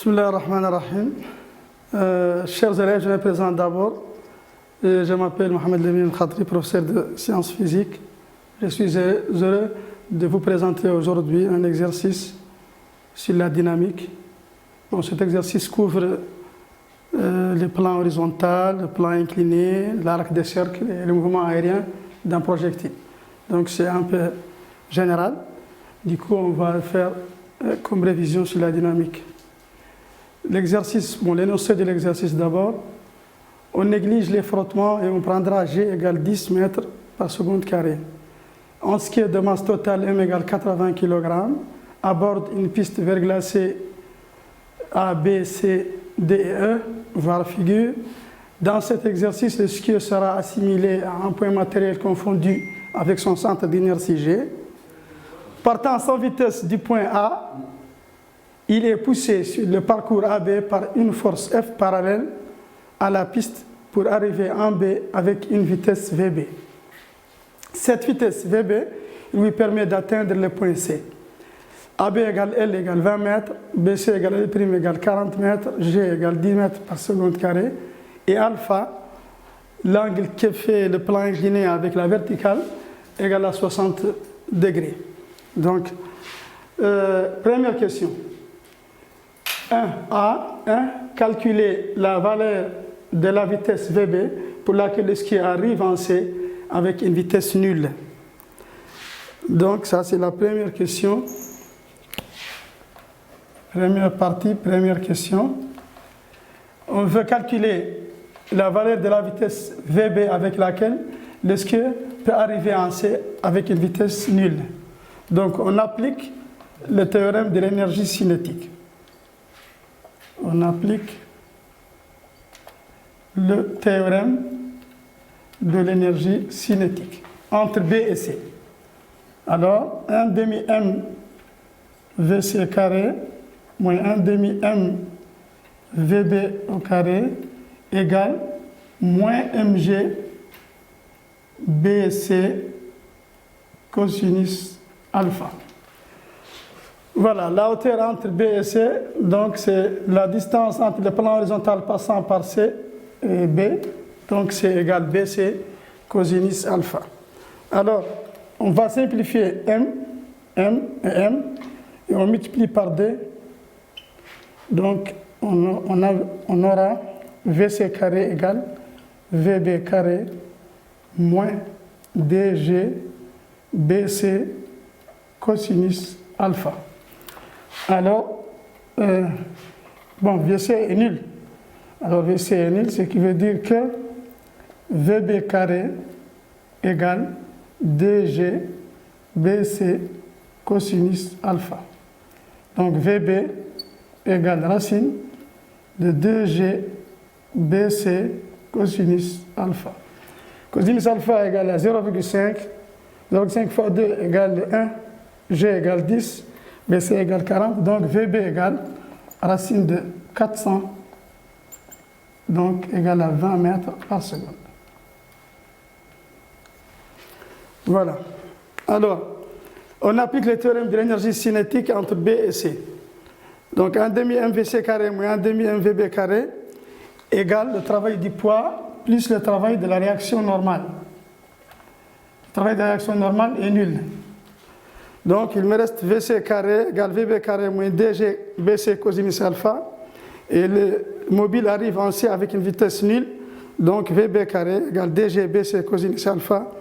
Bismillah ar-Rahman ar-Rahim. Chers élèves, je me présente d'abord. Je m'appelle Mohamed Lamine Khadri, professeur de sciences physiques. Je suis heureux de vous présenter aujourd'hui un exercice sur la dynamique. Bon, cet exercice couvre les plans horizontal, le plan incliné, l'arc des cercles et le mouvement aérien d'un projectile. Donc c'est un peu général. Du coup, on va faire comme révision sur la dynamique. L'exercice, bon, l'énoncé de l'exercice d'abord, on néglige les frottements et on prendra G égale 10 mètres par seconde carrée. En ce qui est de masse totale, M égale 80 kg, aborde une piste verglacée A, B, C, D et E, voire figure. Dans cet exercice, le skieur sera assimilé à un point matériel confondu avec son centre d'inertie G. Partant sans vitesse du point A, il est poussé sur le parcours AB par une force F parallèle à la piste pour arriver en B avec une vitesse VB. Cette vitesse VB lui permet d'atteindre le point C. AB égale L égale 20 mètres, BC égale L' égale 40 mètres, G égale 10 mètres par seconde carrée, et alpha, l'angle qui fait le plan incliné avec la verticale, égale à 60 degrés. Donc, première question. 1. Calculer la valeur de la vitesse VB pour laquelle le skieur arrive en C avec une vitesse nulle. Donc, ça, c'est la première question. Première partie, première question. On veut calculer la valeur de la vitesse VB avec laquelle le skieur peut arriver en C avec une vitesse nulle. Donc, on applique le théorème de l'énergie cinétique. On applique le théorème de l'énergie cinétique entre B et C. Alors, 1 demi M VC carré moins 1 demi M VB au carré égale moins MG BC cosinus alpha. Voilà, la hauteur entre B et C, donc c'est la distance entre le plan horizontal passant par C et B, donc c'est égal BC cosinus alpha. Alors, on va simplifier M et on multiplie par D. Donc, on aura VC carré égale VB carré moins DG BC cosinus alpha. Alors, VC est nul. Alors, VC est nul, ce qui veut dire que VB carré égale DG BC cosinus alpha. Donc, VB égale racine de 2G BC cosinus alpha. Cosinus alpha égale à 0,5. 0,5 fois 2 égale 1. G égale 10. BC égale 40. Donc, VB égale racine de 400. Donc, égale à 20 mètres par seconde. Voilà. Alors, on applique le théorème de l'énergie cinétique entre B et C. Donc, 1 demi MVC carré moins 1 demi MVB carré égale le travail du poids plus le travail de la réaction normale. Le travail de la réaction normale est nul. Donc, il me reste VC carré égale VB carré moins DG BC cosinus alpha. Et le mobile arrive en C avec une vitesse nulle. Donc, VB carré égale DG BC cosinus alpha.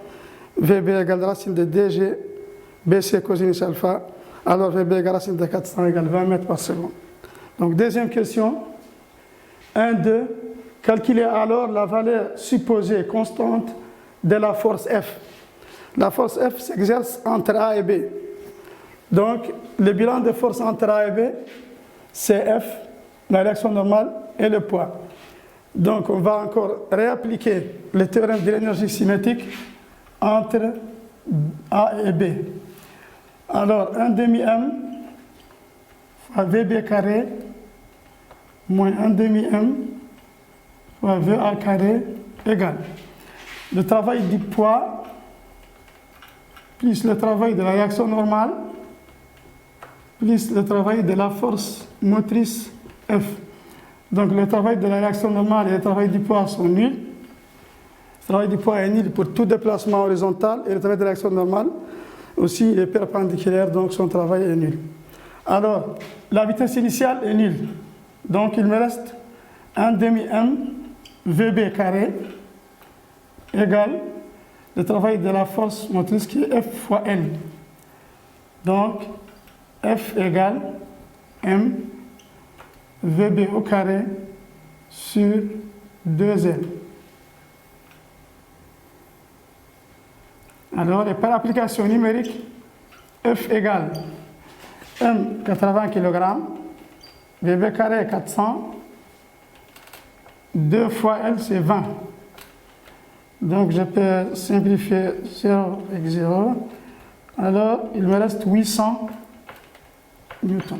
VB égale racine de DG BC cosinus alpha. Alors, VB égale racine de 400 égale 20 mètres par seconde. Donc, deuxième question. 2. Calculer alors la valeur supposée constante de la force F. La force F s'exerce entre A et B. Donc, le bilan de force entre A et B, c'est F, la réaction normale et le poids. Donc, on va encore réappliquer le théorème de l'énergie cinétique entre A et B. Alors, 1 demi M fois VB carré moins 1 demi M fois VA carré égale le travail du poids plus le travail de la réaction normale plus le travail de la force motrice F. Donc le travail de la réaction normale et le travail du poids sont nuls. Le travail du poids est nul pour tout déplacement horizontal et le travail de la réaction normale aussi est perpendiculaire, donc son travail est nul. Alors, la vitesse initiale est nulle. Donc il me reste 1 demi m VB carré égale le travail de la force motrice qui est F fois L. Donc, F égale M VB au carré sur 2L. Alors, et par application numérique, F égale M 80 kg, VB carré 400, 2 fois L c'est 20. Donc je peux simplifier 0 avec 0. Alors il me reste 800 newtons.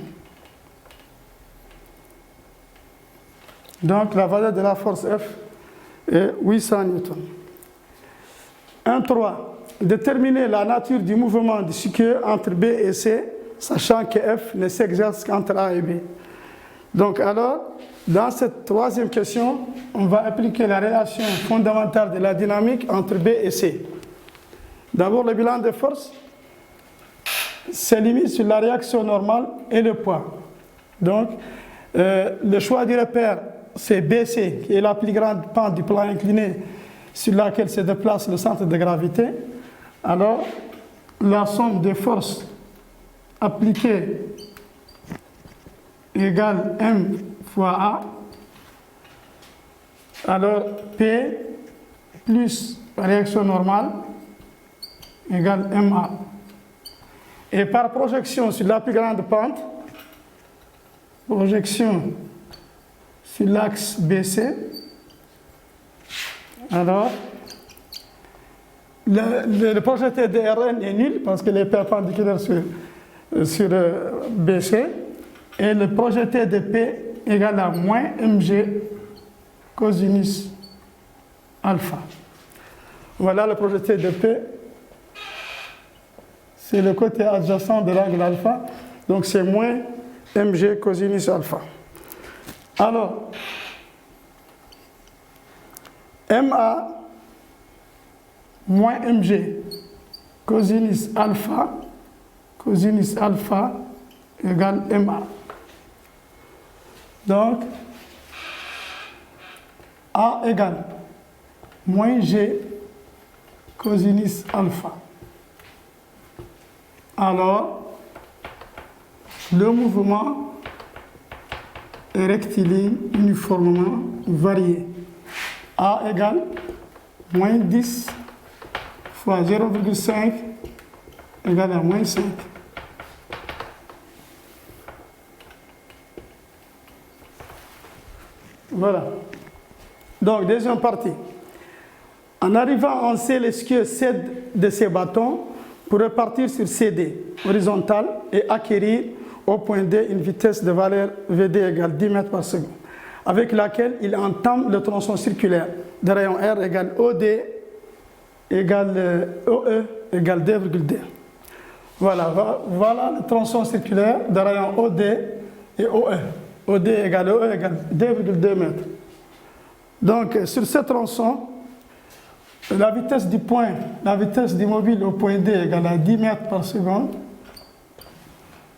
Donc la valeur de la force F est 800 newtons. 1.3. Déterminer la nature du mouvement disqueux entre B et C, sachant que F ne s'exerce qu'entre A et B. Donc alors, dans cette troisième question, on va appliquer la relation fondamentale de la dynamique entre B et C. D'abord, le bilan de force se limite sur la réaction normale et le poids. Donc, le choix du repère, c'est BC, qui est la plus grande pente du plan incliné sur laquelle se déplace le centre de gravité. Alors, la somme des forces appliquées égale M fois A. Alors, P plus réaction normale égale MA. Et par projection sur la plus grande pente, projection sur l'axe BC, alors, le projeté de Rn est nul parce qu'il est perpendiculaire sur BC. Et le projeté de P égale à moins mg cosinus alpha. Voilà le projeté de P. C'est le côté adjacent de l'angle alpha. Donc c'est moins mg cosinus alpha. Alors, MA moins mg cosinus alpha égale MA. Donc, A égale moins G cosinus alpha. Alors, le mouvement est rectiligne uniformément varié. A égale moins 10 fois 0,5 égale à moins 5. Voilà. Donc, deuxième partie. En arrivant en C, l'esquive cède de ses bâtons pour repartir sur CD, horizontale, et acquérir au point D une vitesse de valeur VD égale 10 mètres par seconde, avec laquelle il entame le tronçon circulaire de rayon R égale OD égale OE égale D,D. Voilà le tronçon circulaire de rayon OD et OE. OD égale OE égale 2,2 mètres. Donc, sur ce tronçon, la vitesse du mobile au point D égale à 10 mètres par seconde.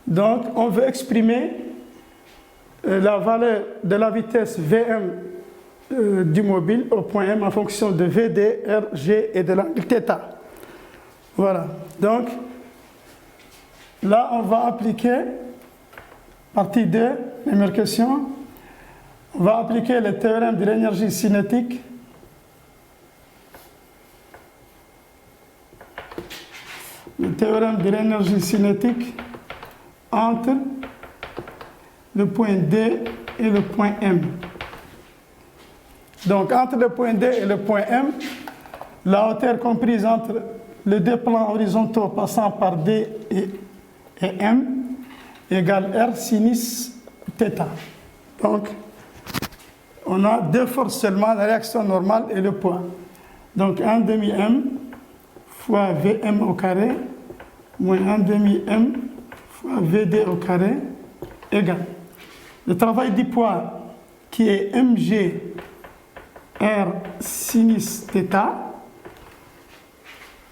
Donc, on veut exprimer la valeur de la vitesse Vm du mobile au point M en fonction de VD, R, G et de l'angle θ. Voilà. Donc, là, on va appliquer, partie 2, première question, on va appliquer le théorème de l'énergie cinétique. Le théorème de l'énergie cinétique entre le point D et le point M. Donc, entre le point D et le point M, la hauteur comprise entre les deux plans horizontaux passant par D et M égale R sinus θ. Donc, on a deux forces seulement, la réaction normale et le poids. Donc, 1 demi M fois Vm au carré moins 1 demi M fois Vd au carré égale le travail du poids qui est mg r sinus θ,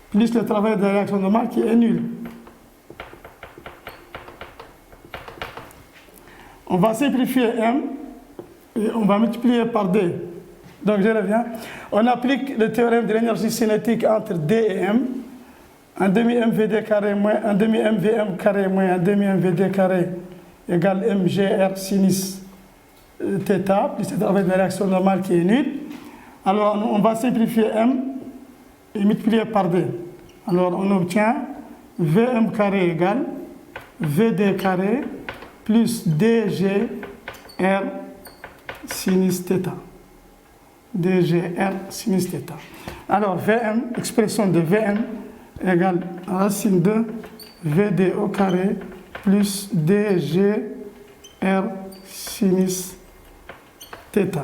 plus le travail de la réaction normale qui est nul. On va simplifier m et on va multiplier par d. Donc je reviens. On applique le théorème de l'énergie cinétique entre d et m. 1 demi mvd carré moins 1 demi mvm carré moins 1 demi mvd carré égale mgr sinus θ, plus le travail de la réaction normale qui est nul. Alors on va simplifier m et multiplier par d. Alors on obtient vm carré égale vd carré plus dg r sinus θ. dgr sinus θ. Alors vm, expression de vm égale racine de vd au carré plus dgr sinus θ.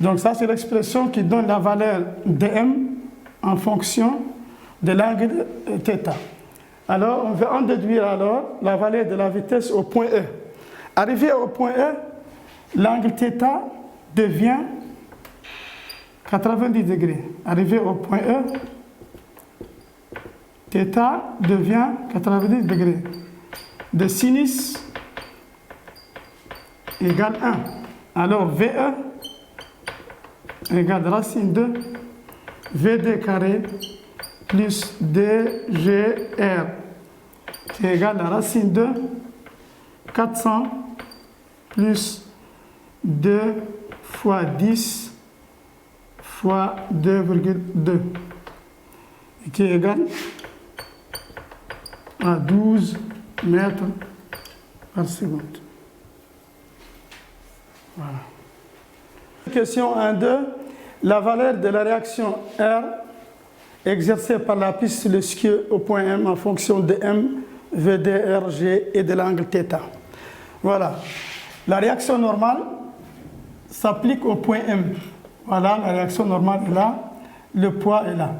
Donc ça c'est l'expression qui donne la valeur de m en fonction de l'angle θ. Alors, on va en déduire alors la valeur de la vitesse au point E. Arrivé au point E, l'angle θ devient 90 degrés. Arrivé au point E, θ devient 90 degrés. De sinus égale 1. Alors, VE égale racine de VD carré plus DGR qui est égal à la racine de 400 plus 2 fois 10 fois 2,2 qui est égal à 12 mètres par seconde. Voilà. Question 1.2. La valeur de la réaction R exercée par la piste sur le skieur au point M en fonction de M, VDRG et de l'angle θ. Voilà. La réaction normale s'applique au point M. Voilà, la réaction normale est là, le poids est là.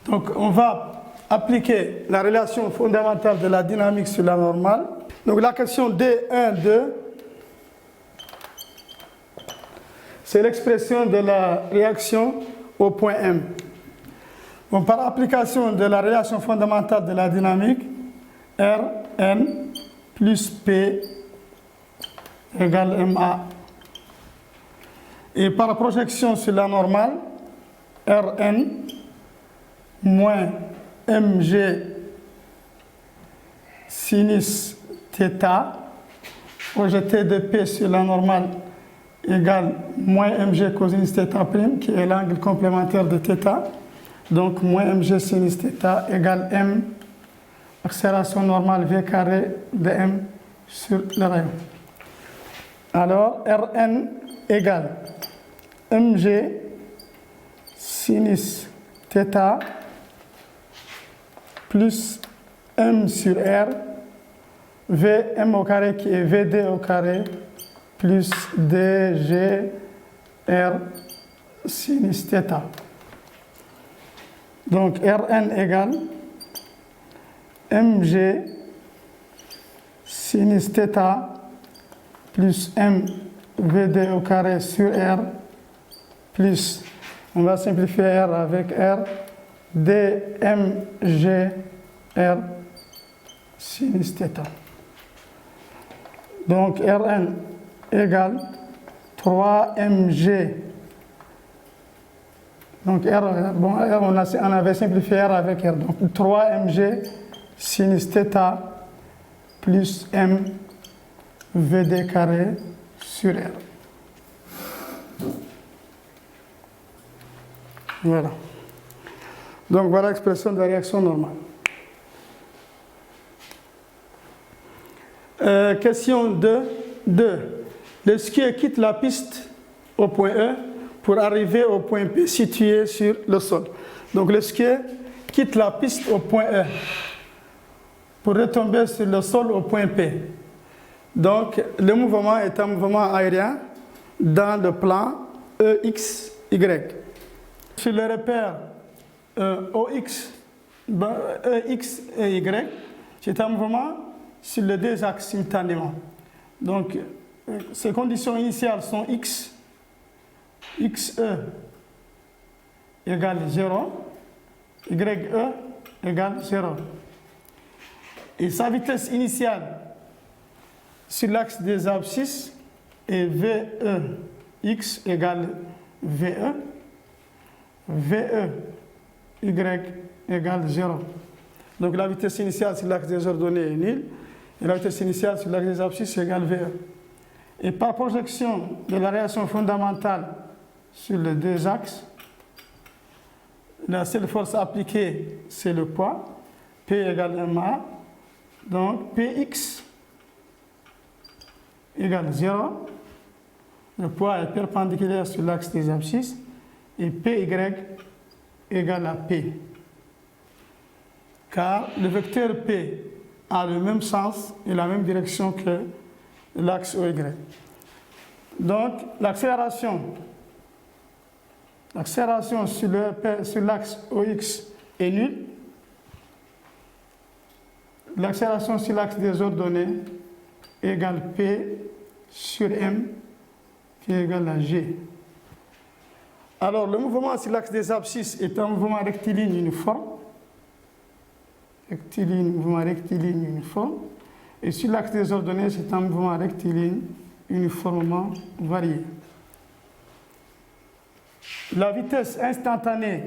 Donc on va appliquer la relation fondamentale de la dynamique sur la normale. Donc la question D1, 2, c'est l'expression de la réaction au point M. Bon, par application de la relation fondamentale de la dynamique, Rn plus P égale Ma. Et par projection sur la normale, Rn moins Mg sinus θ, projeté de P sur la normale égale moins Mg cosinus θ', qui est l'angle complémentaire de θ. Donc, moins Mg sinus θ égale M, accélération normale V carré de M sur le rayon. Alors, Rn égale Mg sinus θ plus M sur R, Vm au carré qui est Vd au carré plus dg r sinus θ. Donc Rn égale Mg sinus θ plus M Vd au carré sur R plus, on va simplifier R avec R, dmg r sinus θ. Donc Rn égale 3mg. Donc R, bon, R on avait simplifié R avec R. Donc 3mg sinus θ plus m Vd carré sur R. Voilà. Donc voilà l'expression de la réaction normale. Question 2. Le skieur quitte la piste au point E pour arriver au point P situé sur le sol. Donc le skieur quitte la piste au point E pour retomber sur le sol au point P. Donc le mouvement est un mouvement aérien dans le plan EXY. Sur le repère OX, EX et Y, c'est un mouvement sur les deux axes simultanément. Donc ces conditions initiales sont x, xe égale 0, ye égale 0. Et sa vitesse initiale sur l'axe des abscisses est VEX égale VE, y égale 0. Donc la vitesse initiale sur l'axe des ordonnées est nulle, et la vitesse initiale sur l'axe des abscisses égale VE. Et par projection de la relation fondamentale sur les deux axes, la seule force appliquée, c'est le poids, P égale ma, donc Px égale 0, le poids est perpendiculaire sur l'axe des abscisses, et Py égale à P. Car le vecteur P a le même sens et la même direction que l'axe OY. Donc l'accélération sur l'axe OX est nulle. L'accélération sur l'axe des ordonnées égale P sur M qui est égal à G. Alors le mouvement sur l'axe des abscisses est un mouvement rectiligne uniforme. Mouvement rectiligne uniforme. Et sur l'axe des ordonnées, c'est un mouvement rectiligne uniformément varié. La vitesse instantanée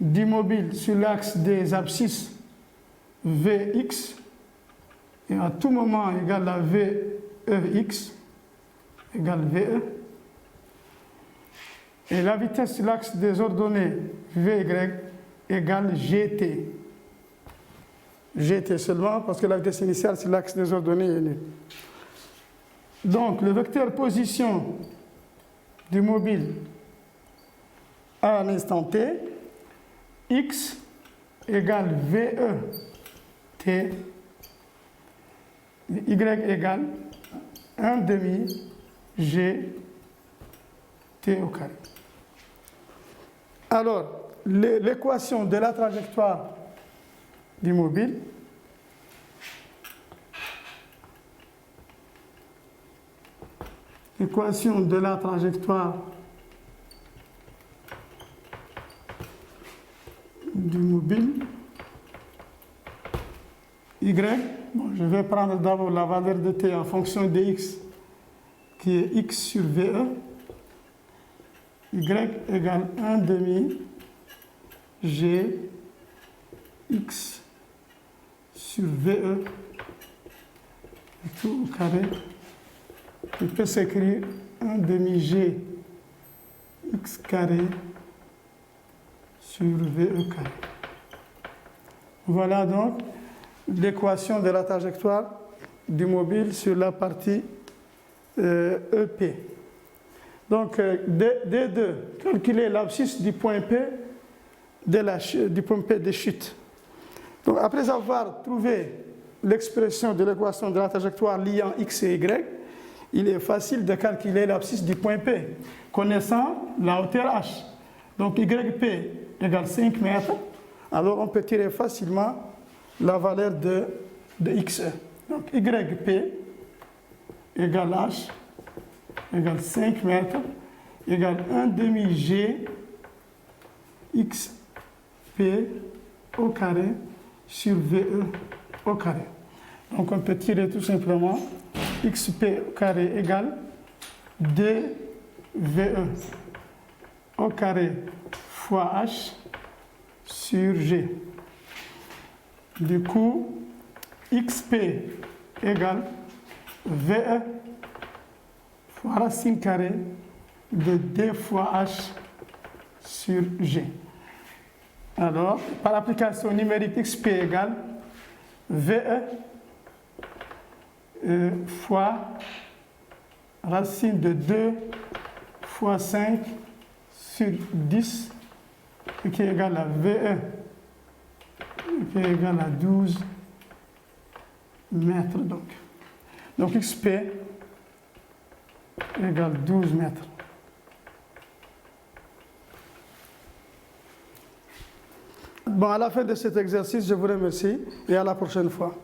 du mobile sur l'axe des abscisses Vx est à tout moment égale à Vex égale Ve. Et la vitesse sur l'axe des ordonnées Vy égale Gt. Gt seulement parce que la vitesse initiale sur l'axe des ordonnées est nulle. Donc le vecteur position du mobile à un instant t, x égale VE t, y égale 1 demi g t au carré. Alors, l'équation de la trajectoire du mobile y bon, je vais prendre d'abord la valeur de t en fonction de x qui est x sur VE, y égale 1 demi g x sur VE et tout au carré. Il peut s'écrire 1 demi g x carré sur VE carré. Voilà donc l'équation de la trajectoire du mobile sur la partie EP. Donc, D2, calculer l'abscisse du point P du point P de chute. Donc, après avoir trouvé l'expression de l'équation de la trajectoire liant x et y, il est facile de calculer l'abscisse du point P, connaissant la hauteur h. Donc, YP égale 5 mètres. Alors, on peut tirer facilement la valeur de XE. Donc, YP égale H égale 5 mètres égale 1 demi G XP au carré sur VE au carré. Donc, on peut tirer tout simplement XP au carré égale DVE au carré fois H sur G. Du coup, XP égale VE fois racine carrée de D fois H sur G. Alors, par application numérique, XP égale VE fois racine de 2 fois 5 sur 10, qui est égal à VE, qui est égal à 12 mètres. Donc XP égale 12 mètres. Bon, à la fin de cet exercice, je vous remercie et à la prochaine fois.